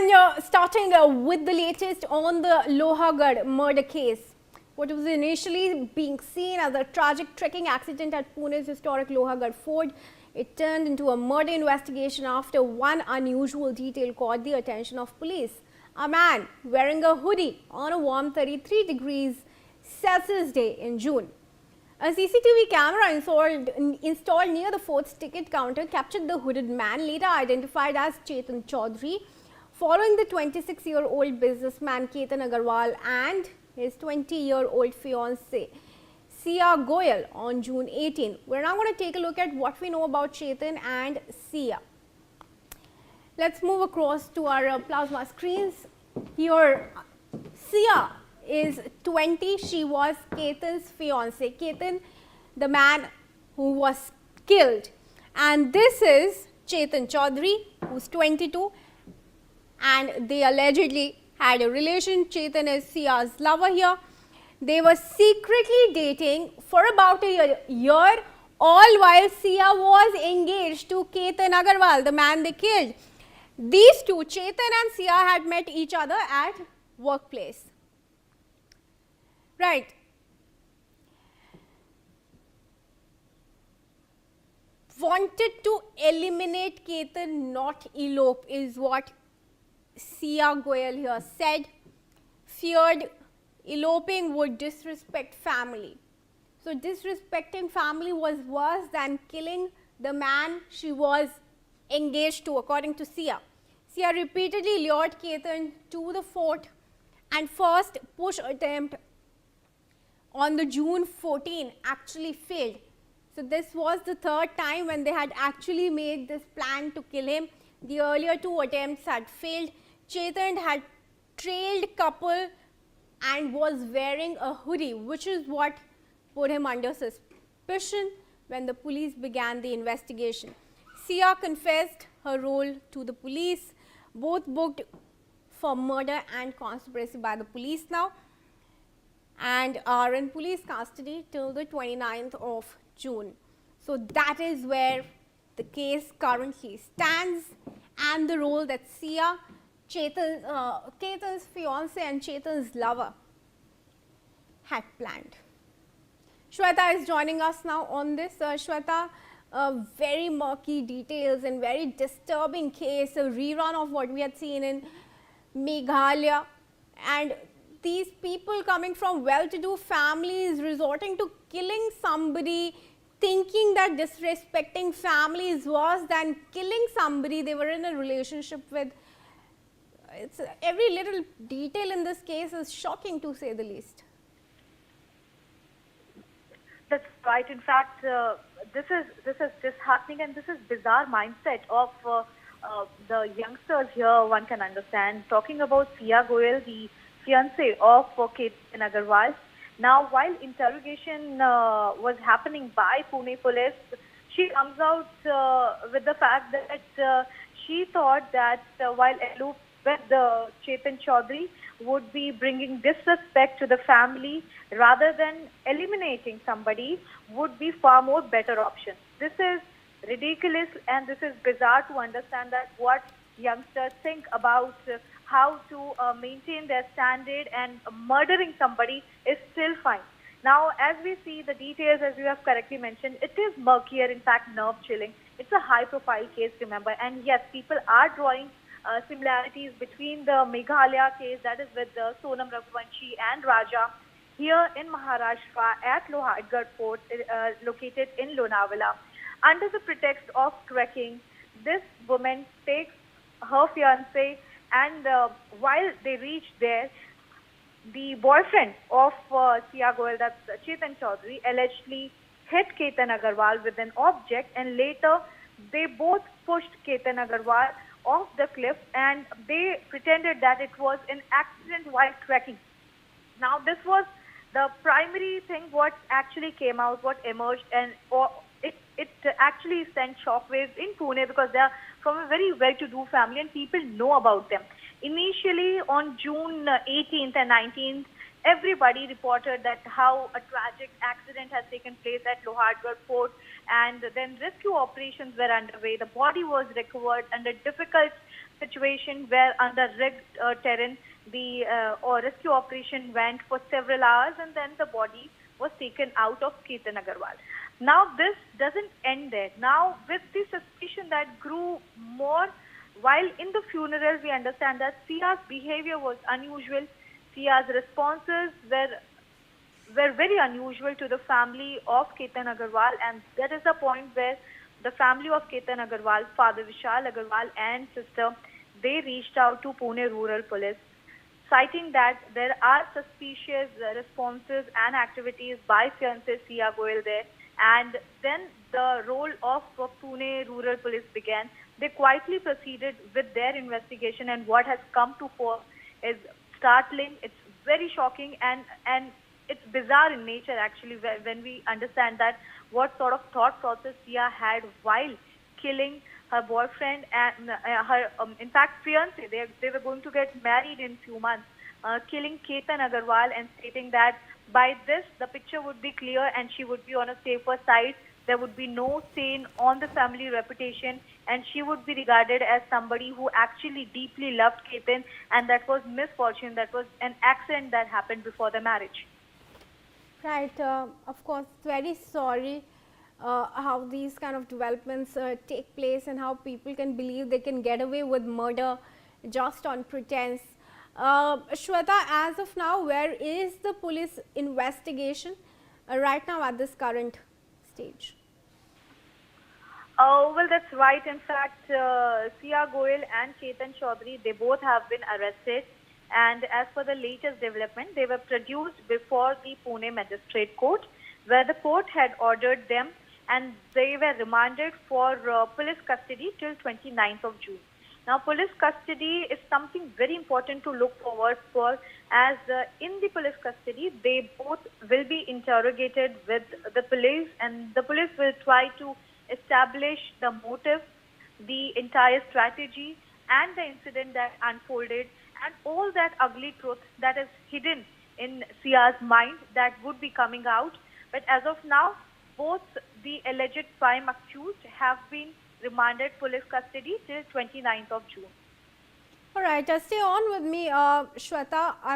And starting with the latest on the Lohagarh murder case. What was initially being seen as a tragic trekking accident at Pune's historic Lohagarh Fort, it turned into a murder investigation after one unusual detail caught the attention of police. A man wearing a hoodie on a warm 33 degrees Celsius day in June. A CCTV camera installed near the fort's ticket counter captured the hooded man, later identified as Chetan Chaudhary, following the 26-year-old businessman Ketan Agarwal and his 20-year-old fiancée Sia Goyal on June 18. We're now going to take a look at what we know about Chetan and Sia. Let's move across to our plasma screens. Here, Sia is 20. She was Ketan's fiancé. Ketan, the man who was killed. And this is Chetan Chaudhary, who's 22. And they allegedly had a relation. Chetan is Sia's lover here. They were secretly dating for about a year, all while Sia was engaged to Ketan Agarwal, the man they killed. These two, Chetan and Sia, had met each other at workplace. Right. Wanted to eliminate Ketan, not elope, is what Sia Goyal here said. Feared eloping would disrespect family. So disrespecting family was worse than killing the man she was engaged to, according to Sia. Sia repeatedly lured Ketan to the fort, and first push attempt on the June 14 actually failed. So this was the third time when they had actually made this plan to kill him. The earlier two attempts had failed. Chetan had trailed couple and was wearing a hoodie, which is what put him under suspicion when the police began the investigation. Sia confessed her role to the police, both booked for murder and conspiracy by the police now, and are in police custody till the 29th of June. So that is where the case currently stands, and the role that Sia, Ketan's fiancé and Chetan's lover had planned. Shweta is joining us now on this. Shweta, very murky details and very disturbing case, a rerun of what we had seen in Meghalaya, and these people coming from well-to-do families resorting to killing somebody, thinking that disrespecting family is worse than killing somebody they were in a relationship with. Every little detail in this case is shocking, to say the least. That's right. In fact, this is disheartening, and this is bizarre mindset of the youngsters here. One can understand. Talking about Sia Goyal, the fiancée of Ketan Agarwal. Now, while interrogation was happening by Pune police, she comes out with the fact that she thought that while eloped with Chetan Chaudhary would be bringing disrespect to the family rather than eliminating somebody would be far more better option. This is ridiculous, and this is bizarre to understand that what youngsters think about how to maintain their standard, and murdering somebody is still fine. Now, as we see the details, as you have correctly mentioned, it is murkier, in fact, nerve-chilling. It's a high-profile case, remember, and yes, people are drawing similarities between the Meghalaya case, that is with Sonam Raghuvanshi and Raja, here in Maharashtra at Lohagarh Fort, located in Lonavala. Under the pretext of trekking, this woman takes her fiancé, and while they reach there, the boyfriend of Sia Goyal, that's Chetan Chaudhary, allegedly hit Ketan Agarwal with an object, and later they both pushed Ketan Agarwal off the cliff, and they pretended that it was an accident while trekking. Now, this was the primary thing what actually came out, what emerged, and it actually sent shockwaves in Pune, because they are from a very well-to-do family and people know about them. Initially, on June 18th and 19th, everybody reported that how a tragic accident has taken place at Lohargarh Fort, and then rescue operations were underway. The body was recovered under difficult situation where under rigged terrain the rescue operation went for several hours, and then the body was taken out of Ketan Agarwal. Now this doesn't end there. Now with the suspicion that grew more while in the funeral, we understand that Sia's behavior was unusual. Sia's responses were very unusual to the family of Ketan Agarwal, and that is the point where the family of Ketan Agarwal, father Vishal Agarwal and sister, they reached out to Pune Rural Police, citing that there are suspicious responses and activities by fiancée Sia Goyal there, and then the role of Pune Rural Police began. They quietly proceeded with their investigation, and what has come to fore is startling. It's very shocking, and it's bizarre in nature actually when we understand that what sort of thought process Sia had while killing her boyfriend and her, in fact, fiancé. They were going to get married in few months. Killing Ketan Agarwal and stating that by this the picture would be clear and she would be on a safer side. There would be no stain on the family reputation, and she would be regarded as somebody who actually deeply loved Ketan, and that was misfortune. That was an accident that happened before the marriage. Right, of course, very sorry how these kind of developments take place and how people can believe they can get away with murder just on pretense. Shweta, as of now, where is the police investigation right now at this current stage? Well, that's right. In fact, Sia Goyal and Chetan Chaudhary, they both have been arrested. And as per the latest development, they were produced before the Pune Magistrate Court, where the court had ordered them, and they were remanded for police custody till 29th of June. Now, police custody is something very important to look forward for, as in the police custody, they both will be interrogated with the police, and the police will try to establish the motive, the entire strategy, and the incident that unfolded, and all that ugly truth that is hidden in Sia's mind that would be coming out. But as of now, both the alleged prime accused have been remanded police custody till 29th of June. All right, stay on with me, Shweta. I'm